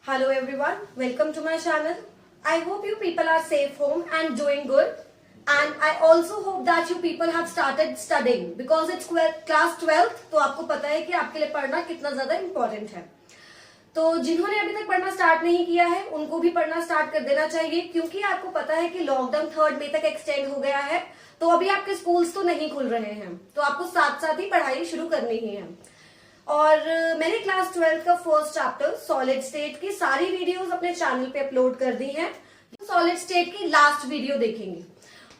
Hello everyone, welcome to my channel. I hope you people are safe home and doing good. And I also hope that you people have started studying because it's class 12th, तो आपको पता है कि आपके लिए पढ़ना कितना ज्यादा इम्पोर्टेंट है। तो जिन्होंने अभी तक पढ़ना स्टार्ट नहीं किया है उनको भी पढ़ना स्टार्ट कर देना चाहिए, क्योंकि आपको पता है कि लॉकडाउन 3 मई तक एक्सटेंड हो गया है। तो अभी आपके स्कूल्स तो नहीं खुल रहे हैं, तो आपको साथ साथ ही पढ़ाई शुरू करनी ही है। और मैंने क्लास 12 का फर्स्ट चैप्टर सॉलिड स्टेट की सारी वीडियोस अपने चैनल पे अपलोड कर दी हैं। सॉलिड स्टेट की लास्ट वीडियो देखेंगे,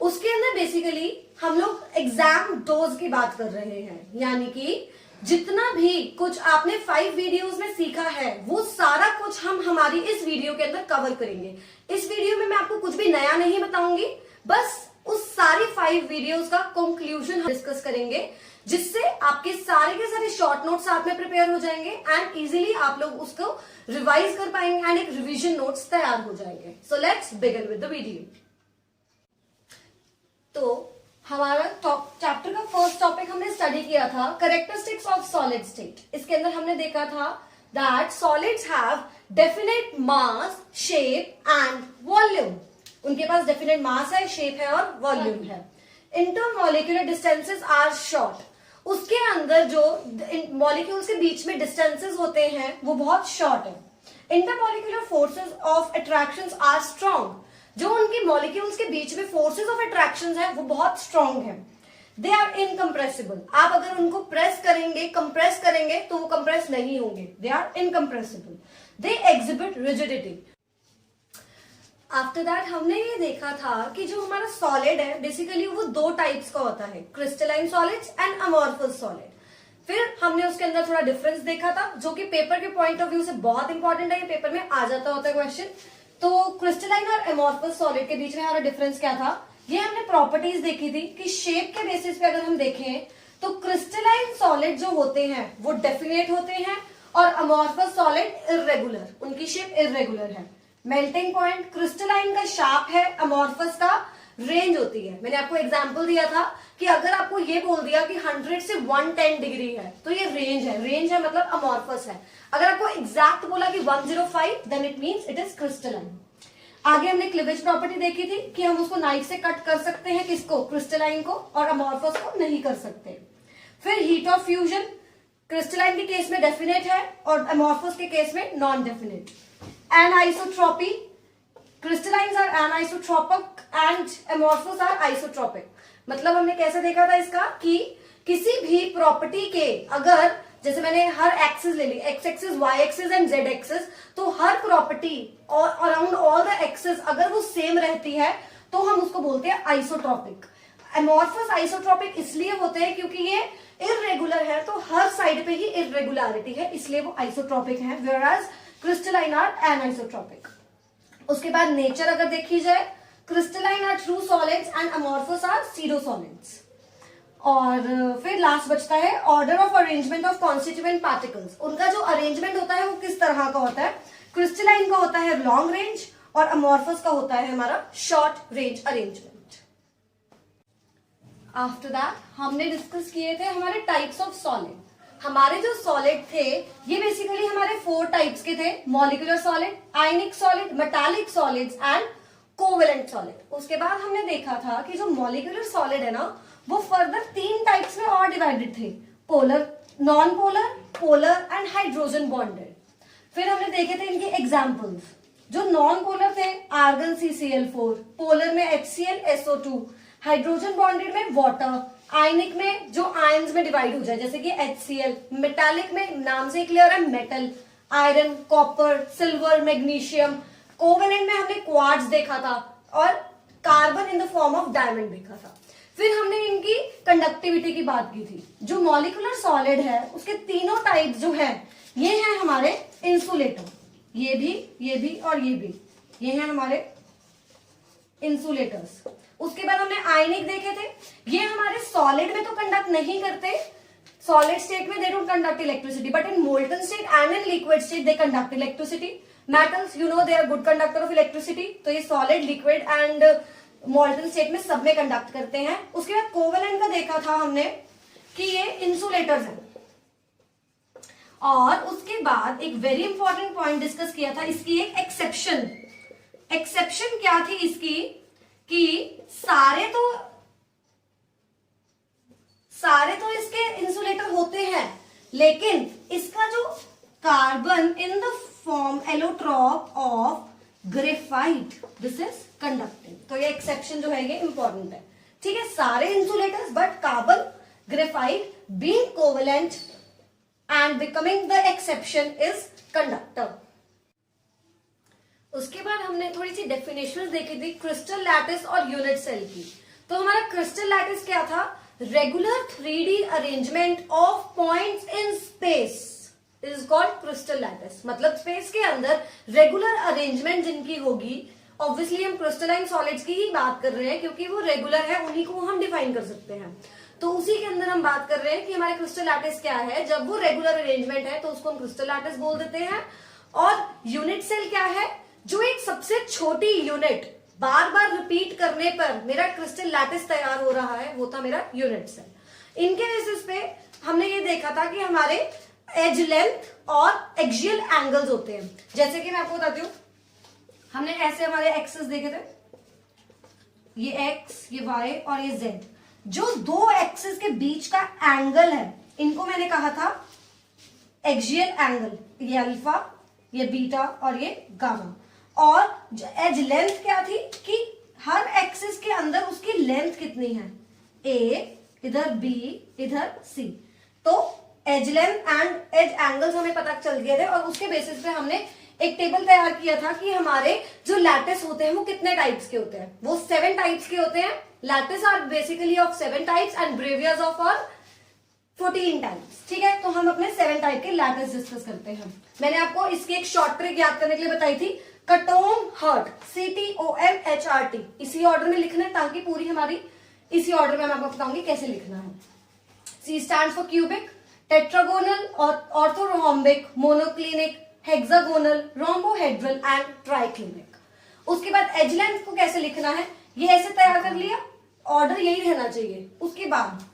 उसके अंदर बेसिकली हम लोग एग्जाम डोज की बात कर रहे हैं, यानी कि जितना भी कुछ आपने 5 वीडियोस में सीखा है वो सारा कुछ हम हमारी इस वीडियो के अंदर कवर करेंगे। इस वीडियो में मैं आपको कुछ भी नया नहीं बताऊंगी, बस उस सारी 5 वीडियोस का कंक्लूजन डिस्कस करेंगे, जिससे आपके सारे के सारे शॉर्ट नोट्स साथ में प्रिपेयर हो जाएंगे एंड इजीली आप लोग उसको रिवाइज कर पाएंगे एंड एक रिवीजन नोट्स तैयार हो जाएंगे। So let's begin with the video. तो हमारा चैप्टर का फर्स्ट टॉपिक हमने स्टडी किया था कैरेक्टरिस्टिक्स ऑफ सॉलिड स्टेट। इसके अंदर हमने देखा था that solids have definite mass, shape and volume. उनके पास डेफिनेट मास है, शेप है और वॉल्यूम है। Intermolecular distances are short. उसके अंदर जो मॉलिक्यूल्स के बीच में डिस्टेंसेस होते हैं वो बहुत शॉर्ट है। Intermolecular forces of attractions are strong. जो उनके मॉलिक्यूल्स के बीच में फोर्सेस ऑफ अट्रैक्शंस है वो बहुत स्ट्रॉन्ग है। They are incompressible. आप अगर उनको प्रेस करेंगे, कंप्रेस करेंगे तो वो कंप्रेस नहीं होंगे। They are incompressible. They exhibit rigidity. After that हमने ये देखा था कि जो हमारा सॉलिड है बेसिकली वो 2 टाइप्स का होता है, crystalline solids and amorphous solid. फिर हमने उसके अंदर थोड़ा डिफरेंस देखा था जो कि पेपर के पॉइंट ऑफ व्यू से बहुत इंपॉर्टेंट है, ये पेपर में आ जाता होता है क्वेश्चन। तो क्रिस्टलाइन और अमॉर्फस सॉलिड के बीच में हमारा डिफरेंस क्या था, ये हमने प्रॉपर्टीज देखी थी कि शेप के बेसिस पे अगर हम देखें तो क्रिस्टलाइन सॉलिड जो होते हैं वो डेफिनेट होते हैं और अमॉर्फस सॉलिड इर्रेगुलर, उनकी शेप इर्रेगुलर है। मेल्टिंग पॉइंट क्रिस्टलाइन का शार्प है, अमॉर्फस का रेंज होती है। मैंने आपको एग्जांपल दिया था कि अगर आपको ये बोल दिया कि 100 से 110 डिग्री है तो ये रेंज है, रेंज है मतलब अमॉर्फस है। अगर आपको एग्जैक्ट बोला कि 105 then it means it is crystalline. आगे हमने क्लीवेज प्रॉपर्टी देखी थी कि हम उसको नाइफ से कट कर सकते हैं, किसको, क्रिस्टलाइन को, और अमॉर्फस को नहीं कर सकते। फिर हीट ऑफ फ्यूजन क्रिस्टलाइन के केस में डेफिनेट है और अमॉर्फस के केस में non definite. Anisotropy, crystallines are anisotropic and amorphous are isotropic। मतलब हमने कैसे देखा था इसका कि किसी भी प्रॉपर्टी के अगर, जैसे मैंने हर एक्सिस ले ली, X axis, Y axis and Z axis, तो हर प्रॉपर्टी और अराउंड ऑल द एक्सिस अगर वो सेम रहती है तो हम उसको बोलते हैं आइसोट्रॉपिक। अमॉर्फस आइसोट्रॉपिक इसलिए होते हैं क्योंकि ये इर्रेगुलर है, तो हर साइड पे ही इर्रेगुलरिटी है, इसलिए वो आइसोट्रॉपिक है। Whereas crystalline are anisotropic. उसके बाद नेचर अगर देखी जाए, crystalline are true solids and amorphous are pseudo solids. और फिर लास्ट बचता है order of arrangement of constituent particles. उनका जो अरेंजमेंट होता है वो किस तरह का होता है, क्रिस्टलाइन का होता है लॉन्ग रेंज और अमॉर्फस का होता है हमारा short range arrangement. After that हमने डिस्कस किए थे हमारे टाइप्स ऑफ सॉलिड। हमारे जो सॉलिड थे ये बेसिकली हमारे 4 टाइप्स के थे, molecular solid, ionic solid, metallic solids and covalent solid. उसके बाद हमने देखा था कि जो मॉलिक्यूलर सॉलिड है ना वो फर्दर 3 टाइप्स में और डिवाइडेड थे, polar, non polar, polar and hydrogen bonded. फिर हमने देखे थे इनके एग्जाम्पल्स। जो नॉन पोलर थे आर्गन CCl4, पोलर में HCl SO2, हाइड्रोजन बॉन्डेड में वाटर, आयनिक में जो आयंस में डिवाइड हो जाए जैसे कि HCl, मेटालिक में नाम से क्लियर है metal, iron, copper, silver, magnesium. Covalent में हमने क्वार्ट्ज देखा था और carbon in the form of diamond देखा था। फिर हमने इनकी कंडक्टिविटी की बात की थी। जो मॉलिक्यूलर सॉलिड है उसके तीनों टाइप जो है ये है हमारे इंसुलेटर, ये भी और ये भी, ये है हमारे इंसुलेटर्स। उसके बाद हमने आयनिक देखे थे, ये हमारे सॉलिड में तो कंडक्ट नहीं करते, सॉलिड स्टेट में they don't conduct electricity, but in molten state and in liquid state they conduct electricity. Metals you know they are good conductor of electricity, तो ये solid, liquid and molten state में सब में conduct करते हैं। उसके बाद कोवेलेंट का देखा था हमने कि ये इंसुलेटर्स हैं, और उसके बाद एक वेरी इंपॉर्टेंट पॉइंट डिस्कस किया था, इसकी एक एक्सेप्शन क्या थी इसकी, कि सारे तो इसके इंसुलेटर होते हैं, लेकिन इसका जो carbon in the form allotrope of graphite, this is conducting. तो ये एक्सेप्शन जो है ये इंपॉर्टेंट है, ठीक है। सारे insulators but carbon graphite being covalent and becoming the exception is conductor. उसके बाद हमने थोड़ी सी डेफिनेशंस देखी थी क्रिस्टल लैटिस और यूनिट सेल की। तो हमारा क्रिस्टल लैटिस क्या था, regular 3D arrangement of points in space is called crystal lattice. मतलब स्पेस के अंदर रेगुलर अरेंजमेंट जिनकी होगी, ऑब्वियसली हम क्रिस्टलाइन सॉलिड्स की ही बात कर रहे हैं क्योंकि वो रेगुलर है, उन्हीं को हम डिफाइन कर सकते हैं। तो उसी के अंदर हम बात कर रहे हैं कि हमारे क्रिस्टल लैटिस क्या है। जब वो रेगुलर अरेंजमेंट है तो उसको हम क्रिस्टल लैटिस बोल देते हैं। और यूनिट सेल क्या है, जो एक सबसे छोटी यूनिट बार बार रिपीट करने पर मेरा क्रिस्टल लैटिस तैयार हो रहा है, वो था मेरा यूनिट सेल। इनके बेसिस पे हमने ये देखा था कि हमारे एज लेंथ और एक्सियल एंगल्स होते हैं। जैसे कि मैं आपको बताती हूँ, हमने ऐसे हमारे एक्सेस देखे थे, ये एक्स, ये वाई और ये जेड। जो दो एक्सेस के बीच का एंगल है, इनको मैंने कहा था एक्सियल एंगल। ये अल्फा, ये बीटा और ये गामा। और एज लेंथ क्या थी कि हर एक्सिस के अंदर उसकी लेंथ कितनी है, ए, इधर बी, इधर सी। तो edge length and edge angles हमें पता चल गए थे और उसके बेसिस पे हमने एक टेबल तैयार किया था कि हमारे जो लैटिस होते हैं वो कितने टाइप्स के होते हैं। वो 7 टाइप्स के होते हैं। Lattice are basically of 7 types and Bravais of और 14 टाइप्स, ठीक है। तो हम अपने 7 टाइप के लैटिस डिस्कस करते हैं। मैंने आपको इसकी एक शॉर्ट ट्रिक याद करने के लिए बताई थी, कटोम हर्ट, CTOMHRT, इसी ऑर्डर में लिखना है ताकि पूरी हमारी इसी ऑर्डर में मैं आपको बताऊंगी कैसे लिखना है। C stands for cubic, tetragonal, orthorhombic, monoclinic, hexagonal, rhombohedral and triclinic. उसके बाद एज लेंथ को कैसे लिखना है, ये ऐसे तैयार कर लिया, ऑर्डर यही रहना चाहिए। उसके बाद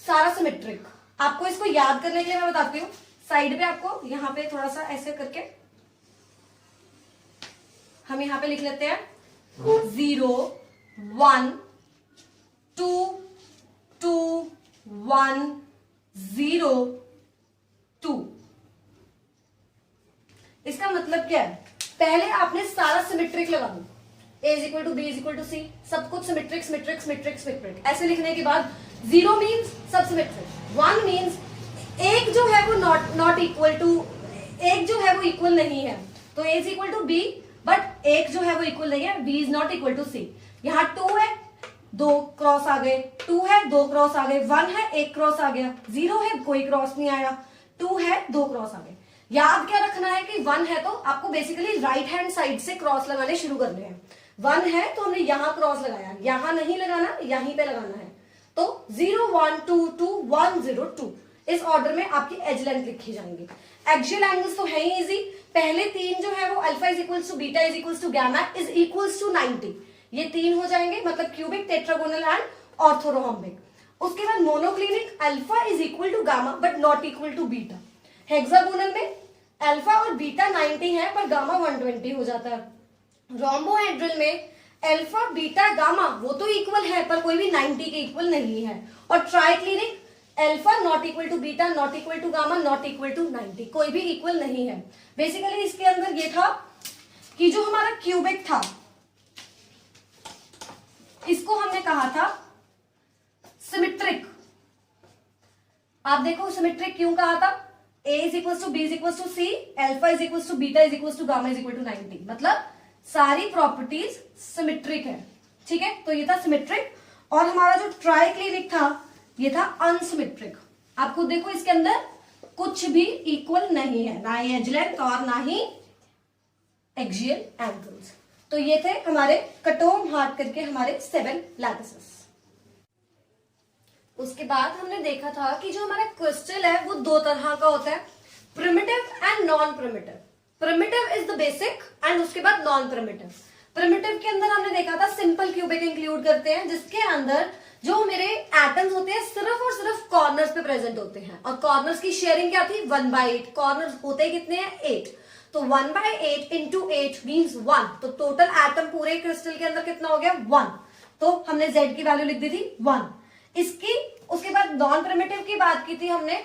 सारा सिमेट्रिक। आपको इसको याद करने के लिए मैं बताती हूँ, साइड पे आपको यहाँ पे थोड़ा सा ऐसे करके हम यहाँ पे लिख लेते हैं 0 1 2 2 1 0 2। इसका मतलब क्या है, पहले आपने सारा सिमेट्रिक लगा दो, A is equal to B is equal to C, सब कुछ सिमेट्रिक सिमेट्रिक सिमेट्रिक सिमेट्रिक। ऐसे लिखने के बाद 0 मीन्स सब सिमेट्रिक, 1 मीन्स एक जो है वो नॉट इक्वल टू, एक जो है वो इक्वल नहीं है। तो A is equal to B, but एक जो है वो इक्वल नहीं है, B is not equal to C। यहाँ 2 है, 2 क्रॉस आ गए, 2 है 2 क्रॉस आ गए, 1 है 1 क्रॉस आ गया, 0 है कोई क्रॉस नहीं आया, 2 है 2 क्रॉस आ गए। याद क्या रखना है कि 1 है तो आपको बेसिकली राइट हैंड साइड से क्रॉस लगाने शुरू करने हैं। 1 है तो हमने यहां क्रॉस लगाया, यहां नहीं लगाना, यहीं पे लगाना है। तो 0 1 2 2 1 0 2 इस ऑर्डर में आपकी एज लेंथ लिखी जाएंगी। एक्सियल एंगल्स तो है ही इजी, पहले 3 जो है वो alpha is equals to beta is equals to gamma is equals to 90, ये 3 हो जाएंगे, मतलब क्यूबिक, टेट्रागोनल एंड ऑर्थोरोम्बिक। उसके बाद monoclinic, alpha is equal to gamma but not equal to beta. Hexagonal में अल्फा और बीटा 90 है पर गामा 120 हो जाता है। रोम्बोहेड्रल में अल्फा बीटा गामा वो तो इक्वल है पर कोई भी 90 के इक्वल नहीं है। और triclinic alpha not equal to beta not equal to gamma not equal to 90, कोई भी इक्वल नहीं है। बेसिकली इसके अंदर ये था कि जो हमारा क्यूबिक था इसको हमने कहा था सिमेट्रिक। आप देखो सिमेट्रिक क्यों कहा था, A is equal to B is equal to C, alpha is equal to beta is equal to gamma is equal to 90, मतलब सारी प्रॉपर्टीज सिमेट्रिक है, ठीक है। तो ये था सिमेट्रिक। और हमारा जो ट्राइक्लिनिक था ये था अनसिमेट्रिक। आपको देखो इसके अंदर कुछ भी इक्वल नहीं है, ना ही एज लेंथ और ना ही एक्सियल एंगल्स। तो ये थे हमारे कटोम हार्ट करके हमारे 7 लैटिसेस। उसके बाद हमने देखा था कि जो हमारा क्रिस्टल है वो 2 तरह का होता है, primitive and non primitive. Primitive is the basic and उसके बाद नॉन प्रिमिटिव। प्रिमिटिव के अंदर हमने देखा था सिंपल क्यूबिक इंक्लूड करते हैं, जिसके अंदर जो मेरे एटम्स होते हैं सिर्फ और सिर्फ कॉर्नर्स पे प्रेजेंट होते हैं, और कॉर्नर्स की शेयरिंग क्या थी 1/8, कॉर्नर्स होते कितने हैं 8, तो 1/8 इंटू 8 मीन्स 1, तो टोटल एटम पूरे क्रिस्टल के अंदर कितना हो गया 1, तो हमने Z की वैल्यू लिख दी थी 1। इसकी उसके बाद नॉन प्रिमिटिव की बात की थी हमने,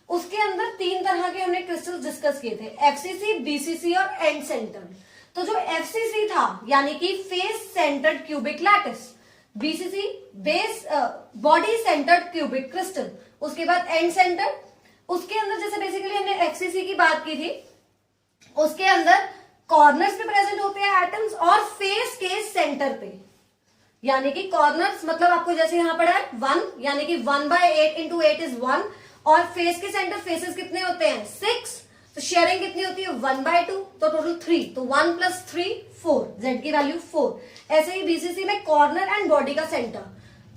उसके अंदर 3 तरह के हमने क्रिस्टल डिस्कस किए थे, FCC, BCC और एंड सेंटर्ड। तो जो FCC था यानी कि face centred cubic lattice, BCC base body centred cubic crystal, उसके बाद एंड सेंटर्ड, उसके अंदर जैसे बेसिकली हमने FCC की बात की थी, उसके अंदर कॉर्नर्स पे प्रेजेंट होते हैं एटम्स और फेस के सेंटर पे, यानी कि कॉर्नर्स मतलब आपको जैसे यहां पड़ा है 1, यानी कि 1/8 इंटू 8 इज 1, और फेस के सेंटर फेसेस कितने होते हैं 6, तो शेयरिंग कितनी होती है 1/2, तो टोटल 3, तो 1 + 3 4, Z की वैल्यू 4। ऐसे ही BCC में कॉर्नर एंड बॉडी का सेंटर,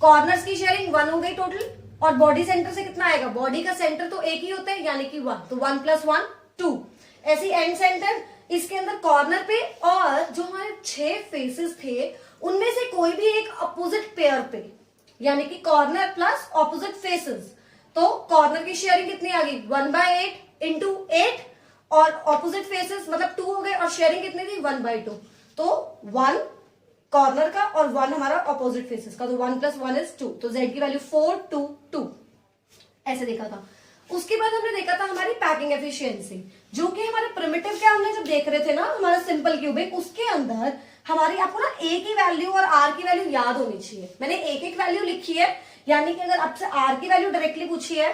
कॉर्नर्स की शेयरिंग 1 हो गई टोटल, और बॉडी सेंटर से कितना आएगा, बॉडी का सेंटर तो एक ही होता है यानी कि 1, तो 1 + 1 2। ऐसी एंड सेंटर, इसके अंदर कॉर्नर पे और जो हमारे 6 फेसेस थे उनमें से कोई भी एक अपोजिट पेयर पे, यानी कि कॉर्नर प्लस ऑपोजिट फेसेस, तो कॉर्नर की शेयरिंग कितनी आ गई 1/8 इंटू 8, और ऑपोजिट फेसेस मतलब 2 हो गए, और शेयरिंग कितनी थी 1/2, तो 1 कॉर्नर का और 1 हमारा ऑपोजिट फेसेस का, तो 1 + 1 इज 2, तो Z की वैल्यू 4 2 2 ऐसे देखा था। उसके बाद हमने देखा था हमारी पैकिंग एफिशिएंसी, जो कि हमारे प्रिमिटिव के हमने जब देख रहे थे ना हमारा सिंपल क्यूबिक, उसके अंदर हमारी आपको ना A की वैल्यू और R की वैल्यू याद होनी चाहिए। मैंने एक वैल्यू लिखी है, यानी कि अगर आपसे R की वैल्यू डायरेक्टली पूछी है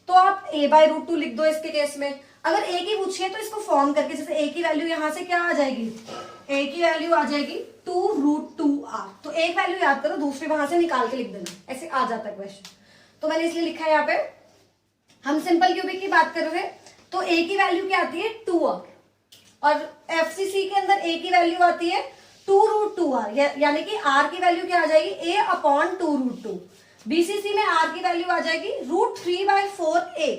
तो आप A/√2 लिख दो इसके केस में, अगर A की पूछी है तो इसको फॉर्म करके, जैसे A की वैल्यू यहां से क्या आ जाएगी, A की वैल्यू आ जाएगी 2√2R, तो एक वैल्यू याद करो, दूसरी वहां से निकाल के लिख देना, ऐसे आ जाता है क्वेश्चन, तो मैंने इसलिए लिखा है यहाँ पे। हम सिंपल क्यूबिक की बात कर रहे हैं तो A की वैल्यू क्या आती है 2R, और FCC के अंदर A की वैल्यू आती है 2√2R, यानी कि R की वैल्यू क्या आ जाएगी A/2√2। BCC में R की वैल्यू आ जाएगी √3/4A।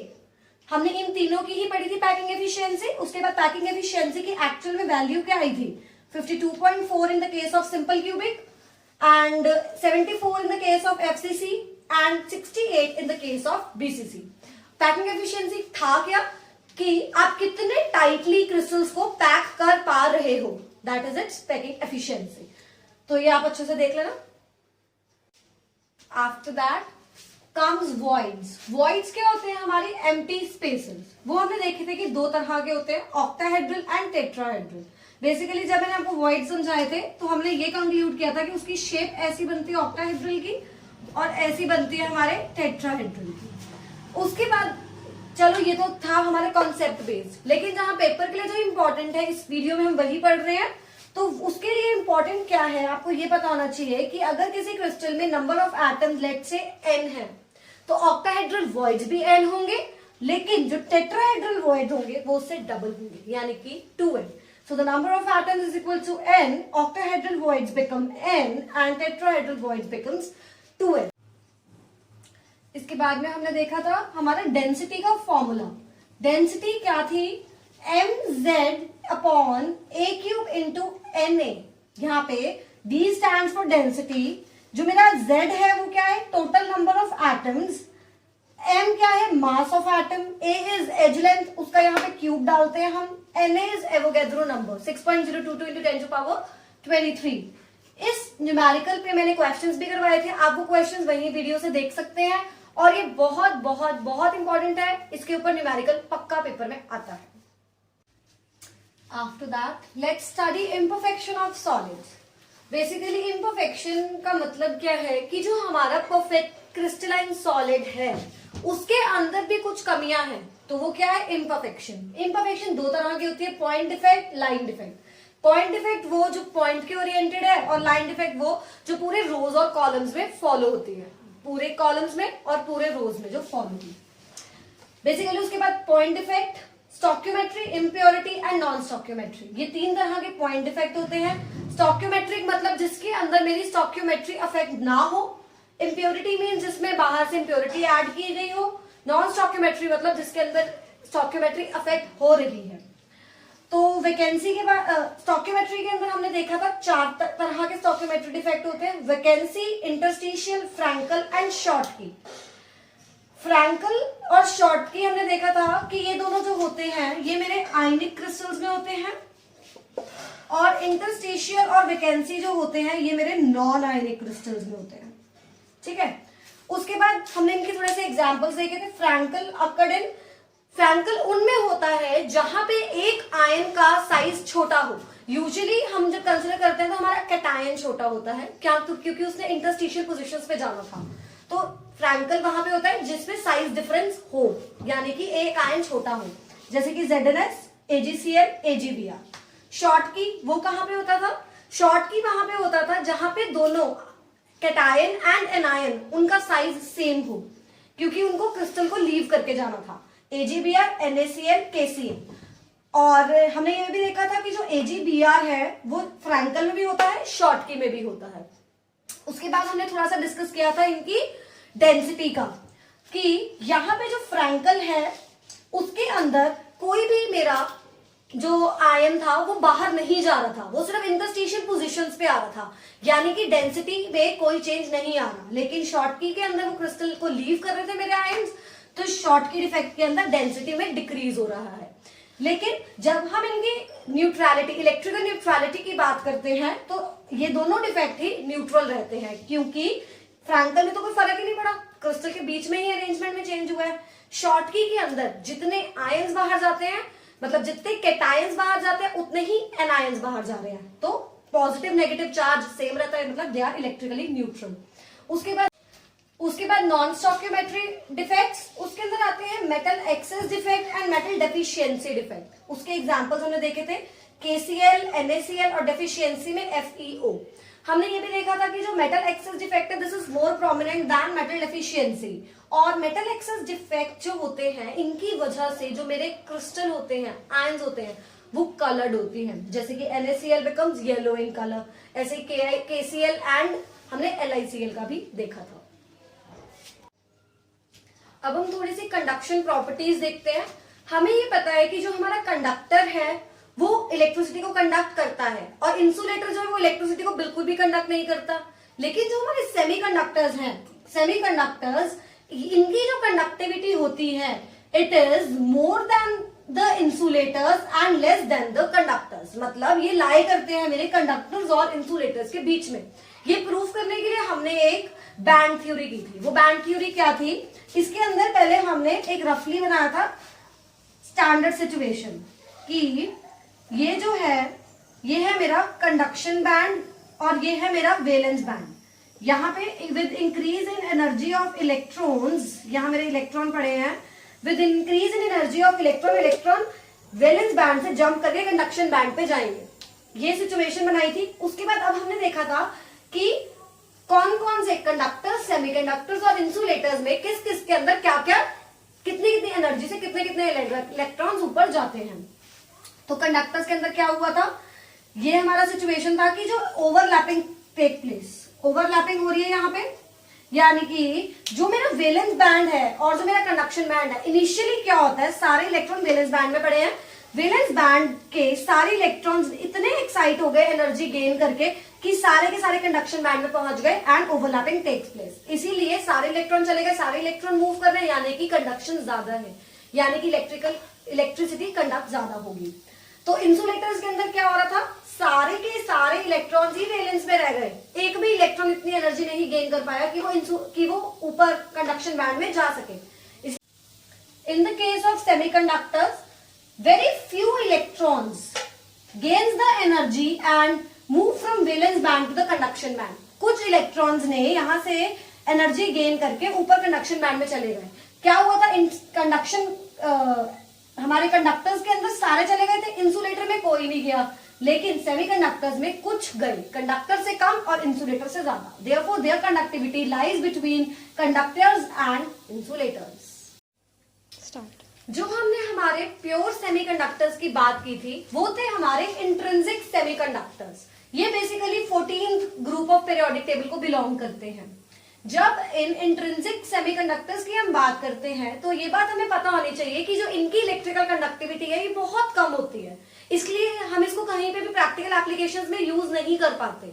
हमने इन तीनों की ही पढ़ी थी पैकिंग एफिशिएंसी। उसके बाद पैकिंग एफिशिएंसी की एक्चुअल में वैल्यू क्या आई थी 52.4 in the case of simple cubic, and 74 in the case of FCC, and 68 in the case of BCC। Packing efficiency था क्या कि आप कितने टाइटली क्रिस्टल्स को पैक कर पा रहे हो, that is it's packing efficiency. तो ये आप अच्छे से देख लेना। After that comes voids. Voids क्या होते हैं, हमारी एम्प्टी स्पेसेस। वो हमने देखे थे कि 2 तरह के होते हैं, ऑक्टाहेड्रल एंड टेट्राहेड्रल। बेसिकली जब मैंने आपको वॉइड समझाए थे तो हमने ये कंक्लूड किया था कि उसकी शेप ऐसी बनती है ऑक्टाहेड्रल की, और ऐसी बनती है हमारे टेट्राहेड्रल की। उसके बाद चलो ये तो था हमारे कॉन्सेप्ट बेस्ड, लेकिन जहां पेपर के लिए जो इंपॉर्टेंट है इस वीडियो में हम वही पढ़ रहे हैं, तो उसके लिए इंपॉर्टेंट क्या है आपको ये पता होना चाहिए कि अगर किसी क्रिस्टल में नंबर ऑफ एटम्स लेट से n है तो ऑक्टाहेड्रल वॉइड्स भी n होंगे, लेकिन जो टेट्राहेड्रल वॉइड होंगे वो उससे डबल होंगे, यानी कि 2n। So the number of atoms is equal to n, octahedral voids become n and tetrahedral voids becomes 2n। इसके बाद में हमने देखा था हमारा डेंसिटी का फॉर्मूला। डेंसिटी क्या थी mz/a³ into na। यहाँ पे d stands for density, जो मेरा z है वो क्या है total number of atoms, m क्या है mass of atom, a is edge length, उसका यहाँ पे क्यूब डालते हैं हम, na is Avogadro number 6.022 into 10⁻23। इस न्यूमेरिकल पे मैंने क्वेश्चंस भी करवाए थे, आप वो क्वेश्चंस वही वीडियो से देख सकते हैं, और ये बहुत बहुत बहुत इंपॉर्टेंट है, इसके ऊपर न्यूमेरिकल पक्का पेपर में आता है। After that let's study imperfection of solids. Basically imperfection का मतलब क्या है कि जो हमारा परफेक्ट क्रिस्टलाइन सॉलिड है उसके अंदर भी कुछ कमियां हैं, तो वो क्या है इम्परफेक्शन। इम्परफेक्शन 2 तरह की होती है, point defect, line defect. Point defect वो जो पॉइंट के ओरिएंटेड है, और लाइन डिफेक्ट वो जो पूरे रोज और कॉलम्स में फॉलो होती है, पूरे कॉलम्स में और पूरे रोज में जो फॉलो होती है बेसिकली। उसके बाद point defect, stoichiometry, impurity and non stoichiometry, ये 3 तरह के पॉइंट डिफेक्ट होते हैं। स्टोक्योमेट्रिक मतलब जिसके अंदर मेरी स्टोक्योमेट्री अफेक्ट ना हो, इम्प्योरिटी मीन जिसमें बाहर से इम्प्योरिटी ऐड की गई हो, नॉन स्टोक्योमेट्री मतलब जिसके अंदर स्टोक्योमेट्री अफेक्ट हो रही है। तो वैकेंसी के बाद स्टोकियोमेट्री के अंदर हमने देखा था 4 तरह के स्टोकियोमेट्री डिफेक्ट होते हैं, vacancy, interstitial, Frenkel and Schottky. Frenkel और शॉर्टकी हमने देखा था कि ये दोनों जो होते हैं ये मेरे आयनिक क्रिस्टल्स में होते हैं, और इंटरस्टिशियल और वैकेंसी जो होते हैं ये मेरे नॉन आयनिक क्रिस्टल्स में होते हैं। ठीक है, उसके बाद हमने इनके थोड़े से एग्जांपल्स देखे थे। फ्रैंकल अकर्ड इन, फ्रैंकल उनमें होता है जहां पे एक आयन का साइज छोटा हो। यूजुअली हम जब कंसिडर करते हैं तो हमारा कैटायन छोटा होता है, क्या? तो क्योंकि उसने इंटरस्टिशियल पोजीशंस पे जाना था। तो फ्रैंकल वहां पे होता है जिसमें साइज डिफरेंस हो, यानी कि एक आयन छोटा हो, जैसे कि ZnS, AgCl, AgBr। शॉर्टकी वो कहां पे होता था? शॉर्टकी वहां पे होता था जहां पे दोनों कैटायन एंड एनायन उनका साइज सेम हो, क्योंकि उनको क्रिस्टल को लीव करके जाना था। AgBr, NaCl, KCl। और हमने ये भी देखा था कि जो AgBr है वो फ्रैंकल में भी होता है, शॉर्टकी में भी होता है। उसके बाद हमने थोड़ा सा डिस्कस किया था इनकी डेंसिटी का, कि यहां पे जो फ्रैंकल है उसके अंदर कोई भी मेरा जो आयन था वो बाहर नहीं जा रहा था, वो सिर्फ इंटरस्टिशियल पोजीशंस पे आ रहा था, यानी कि डेंसिटी में कोई चेंज नहीं आ रहा। लेकिन शॉर्टकी के अंदर वो क्रिस्टल को लीव कर रहे थे मेरे आयन्स, तो शॉर्टकी डिफेक्ट के अंदर डेंसिटी में डिक्रीज हो रहा है। लेकिन जब हम इनकी न्यूट्रलिटी, इलेक्ट्रिकल न्यूट्रलिटी की बात करते हैं तो ये दोनों डिफेक्ट ही न्यूट्रल रहते हैं, क्योंकि फ्रैंकल में तो कोई फर्क ही नहीं पड़ा, क्रिस्टल के बीच में ही अरेंजमेंट में चेंज हुआ है। शॉर्टकी के अंदर जितने आयन्स बाहर जाते हैं, मतलब जितने कैटायंस बाहर जाते हैं उतने ही एनायंस बाहर जा रहे हैं, तो पॉजिटिव नेगेटिव चार्ज सेम रहता है, मतलब दे आर इलेक्ट्रिकली न्यूट्रल। उसके बाद नॉन स्टोकियोमेट्री डिफेक्ट्स, उसके अंदर आते हैं metal excess defect and metal deficiency defect. उसके एग्जांपल्स हमने देखे थे, KCl, NaCl और डेफिशिएंसी में FeO। हमने ये भी देखा था कि जो मेटल एक्सेस डिफेक्ट है this is more prominent than metal deficiency. और मेटल एक्सेस डिफेक्ट जो होते हैं इनकी वजह से जो मेरे क्रिस्टल होते हैं, आयंस होते हैं, वो कलर्ड होती हैं, जैसे कि NaCl becomes yellow in colour, ऐसे KCl एंड हमने LiCl का भी देखा था। अब हम थोड़ी सी कंडक्शन प्रॉपर्टीज देखते हैं। हमें ये पता है कि जो हमारा कंडक्टर है वो इलेक्ट्रिसिटी को कंडक्ट करता है, और इंसुलेटर जो है वो इलेक्ट्रिसिटी को बिल्कुल भी कंडक्ट नहीं करता। लेकिन जो हमारे सेमीकंडक्टर्स हैं, सेमीकंडक्टर्स, इनकी जो कंडक्टिविटी होती है it is more than the insulators and less than the conductors. मतलब ये लाई करते हैं मेरे कंडक्टर्स और इंसुलेटर्स के बीच में। ये प्रूफ करने के लिए हमने एक बैंड थ्योरी की थी। वो बैंड थ्योरी क्या थी? इसके अंदर पहले हमने एक रफली बनाया था स्टैंडर्ड सिचुएशन कि ये जो है ये है मेरा कंडक्शन बैंड और ये है मेरा वैलेंस बैंड। यहाँ पे with increase in energy of electrons, यहाँ मेरे इलेक्ट्रॉन पड़े हैं, with increase in energy of electron valence band से जंप करके कंडक्शन बैंड पे जाएंगे। ये सिचुएशन बनाई थी। उसके बाद अब हमने देखा था कि कौन कौन से कंडक्टर्स, सेमीकंडक्टर्स और इंसुलेटर्स में किस किस के अंदर क्या क्या, कितनी कितनी एनर्जी से कितने कितने इलेक्ट्रॉन्स ऊपर जाते हैं। तो कंडक्टर्स के अंदर क्या हुआ था, ये हमारा सिचुएशन था कि जो ओवरलैपिंग टेक प्लेस, ओवरलैपिंग हो रही है यहाँ पे, यानी कि जो मेरा वैलेंस बैंड है और जो मेरा कंडक्शन बैंड है, इनिशियली क्या होता है, सारे इलेक्ट्रॉन वैलेंस बैंड में पड़े हैं। वैलेंस बैंड के सारे इलेक्ट्रॉन्स इतने एक्साइट हो गए एनर्जी गेन करके कि सारे के सारे कंडक्शन बैंड में पहुंच गए एंड ओवरलैपिंग टेक्स प्लेस। इसीलिए सारे इलेक्ट्रॉन चले गए, सारे इलेक्ट्रॉन मूव कर रहे हैं, यानी कि कंडक्शन ज्यादा है, यानी कि इलेक्ट्रिसिटी कंडक्ट ज्यादा होगी। तो इंसुलेटर्स के अंदर क्या हो रहा था, सारे के सारे इलेक्ट्रॉन्स ही वैलेंस में रह गए, एक भी इलेक्ट्रॉन इतनी एनर्जी नहीं गेन कर पाया कि वो ऊपर कंडक्शन बैंड में जा सके। In the case of semiconductors very few electrons gains the energy and move from valence band to the conduction band। कुछ इलेक्ट्रॉन्स ने यहां से एनर्जी गेन करके ऊपर कंडक्शन बैंड में चले गए। क्या हुआ था, कंडक्शन हमारे कंडक्टर्स के अंदर सारे चले गए थे, इंसुलेटर में कोई नहीं गया, लेकिन सेमीकंडक्टर्स में कुछ गए, कंडक्टर से कम और इंसुलेटर से ज्यादा। therefore their conductivity lies between conductors and insulators। Start. जो हमने हमारे प्योर सेमीकंडक्टर्स की बात की थी वो थे हमारे इंट्रिंसिक सेमीकंडक्टर्स। ये basically 14th group of periodic table को बिलोंग करते हैं। जब इन इंट्रिंसिक सेमीकंडक्टर्स की हम बात करते हैं तो ये बात हमें पता होनी चाहिए कि जो इनकी इलेक्ट्रिकल कंडक्टिविटी है ये बहुत कम होती है, इसलिए हम इसको कहीं पे भी प्रैक्टिकल एप्लीकेशंस में यूज नहीं कर पाते।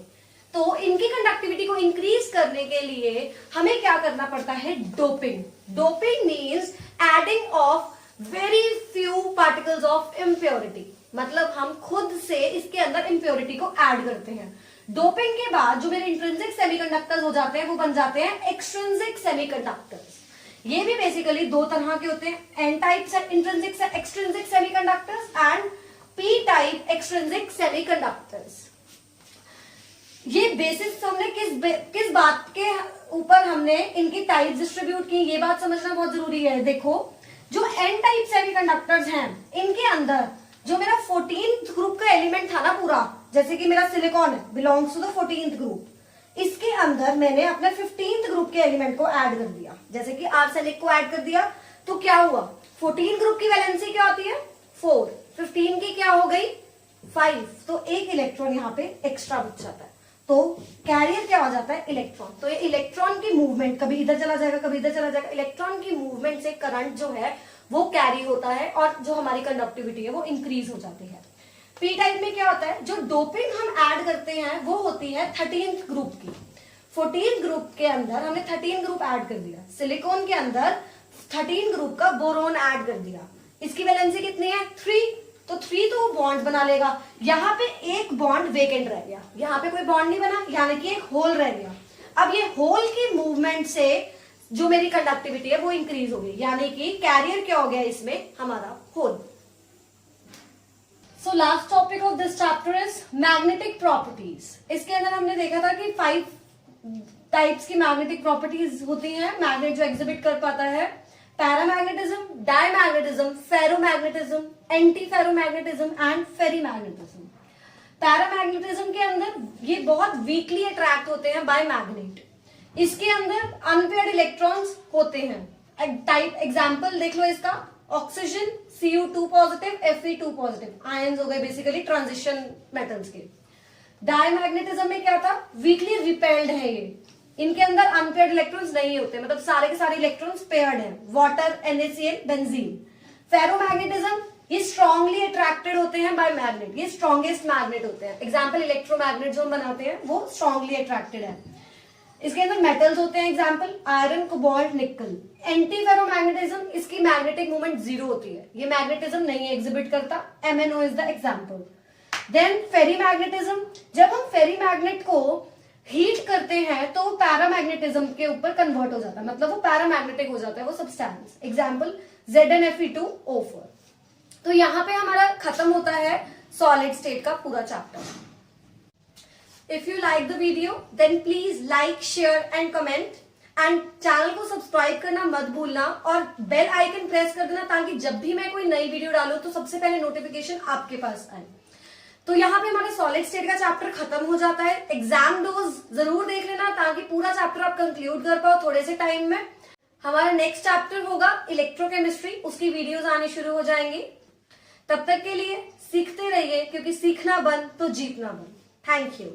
तो इनकी कंडक्टिविटी को इंक्रीज करने के लिए हमें क्या करना पड़ता है, doping. Doping means adding of very few particles of impurity, मतलब हम खुद से इसके अंदर इम्प्योरिटी को ऐड करते हैं। डोपिंग के बाद जो मेरे इंट्रिंसिक सेमीकंडक्टर्स हो जाते हैं वो बन जाते हैं एक्सट्रिंसिक सेमीकंडक्टर्स। ये भी बेसिकली दो तरह के होते हैं, n type intrinsic extrinsic semiconductors and p type extrinsic semiconductors. ये बेसिस हमने किस बात के ऊपर हमने इनकी टाइप डिस्ट्रीब्यूट की, ये बात समझना बहुत जरूरी है। देखो, जो एन टाइप सेमीकंडक्टर्स हैं इनके अंदर जो मेरा 14th ग्रुप का एलिमेंट था ना पूरा, जैसे कि मेरा सिलिकॉन है, belongs to the 14th group, इसके अंदर मैंने अपने 15th ग्रुप के एलिमेंट को ऐड कर दिया, जैसे कि आर्सेनिक को ऐड कर दिया। तो क्या हुआ, 14 ग्रुप की वैलेंसी क्या होती है 4, 15 की क्या हो गई 5, तो एक इलेक्ट्रॉन यहाँ पे एक्स्ट्रा बच जाता है। तो कैरियर क्या हो जाता है, इलेक्ट्रॉन। तो ये इलेक्ट्रॉन की मूवमेंट कभी इधर चला जाएगा कभी इधर चला जाएगा, इलेक्ट्रॉन की मूवमेंट से करंट जो है वो कैरी होता है और जो हमारी कंडक्टिविटी है वो इंक्रीज हो जाती है। पी टाइप में क्या होता है, जो डोपिंग हम ऐड करते हैं वो होती है 13th ग्रुप की। 14th ग्रुप के अंदर हमने 13 ग्रुप ऐड कर दिया, सिलिकॉन के अंदर 13 ग्रुप का बोरोन ऐड कर दिया। इसकी वैलेंसी कितनी है 3, तो 3 तो वो बॉन्ड बना लेगा। यहाँ पे एक बॉन्ड वेकेंट रह गया, यहाँ पे कोई बॉन्ड नहीं बना, यानी कि एक होल रह गया। अब ये होल की मूवमेंट से जो मेरी कंडक्टिविटी है वो इंक्रीज हो गई, यानी कि कैरियर क्या हो गया इसमें हमारा hole. So last topic of this chapter is magnetic properties. इसके अंदर हमने देखा था कि 5 टाइप्स की मैग्नेटिक प्रॉपर्टीज होती हैं, मैग्नेट जो एग्जिबिट कर पाता है। Paramagnetism, diamagnetism, ferromagnetism, anti ferromagnetism and ferrimagnetism. Paramagnetism के अंदर ये बहुत वीकली अट्रैक्ट होते हैं बाय मैग्नेट। इसके अंदर अनपेयर्ड इलेक्ट्रॉन्स होते हैं। टाइप एग्जांपल देख लो इसका, oxygen Cu2 positive, Fe2 positive, ions हो गए बेसिकली ट्रांजिशन मेटल्स के। डायमैग्नेटिज्म में क्या था, वीकली रिपेल्ड है ये, इनके अंदर अनपेयर्ड इलेक्ट्रॉन्स नहीं होते, मतलब सारे के सारे इलेक्ट्रॉन्स पेयर्ड हैं, वाटर, NaCl, बेंजीन। फेरोमैग्नेटिज्म, ये स्ट्रांगली अट्रैक्टेड होते हैं बाय मैग्नेट, ये स्ट्रॉन्गेस्ट मैग्नेट होते हैं। एग्जाम्पल इलेक्ट्रोमैग्नेट जो हम बनाते हैं वो स्ट्रांगली अट्रैक्टेड है। इसके अंदर मेटल्स होते हैं, example iron, cobalt, nickel. Anti ferromagnetism, इसकी मैग्नेटिक मूवमेंट 0 होती है, ये मैग्नेटिज्म नहीं एग्जिबिट करता, MnO is the example. Then ferrimagnetism, जब हम फेरीमैग्नेट को हीट करते हैं तो पैरामैग्नेटिज्म के ऊपर कन्वर्ट हो जाता है, मतलब वो पैरामैग्नेटिक हो जाता है वो सब्सटेंस। Example ZnFe2O4। तो यहाँ पे हमारा खत्म होता है सॉलिड स्टेट का पूरा chapter. If you like the video, then please like, share and comment and channel को सब्सक्राइब करना मत भूलना और बेल आइकन प्रेस कर देना ताकि जब भी मैं कोई नई वीडियो डालूं तो सबसे पहले नोटिफिकेशन आपके पास आए। तो यहाँ पे हमारा सॉलिड स्टेट का चैप्टर खत्म हो जाता है। एग्जाम डोज जरूर देख लेना ताकि पूरा चैप्टर आप कंक्लूड कर पाओ थोड़े से टाइम में। हमारा नेक्स्ट चैप्टर होगा इलेक्ट्रोकेमिस्ट्री, उसकी वीडियोज आनी शुरू हो जाएंगी। तब तक के लिए सीखते रहिए, क्योंकि सीखना बंद तो जीतना बंद। Thank you.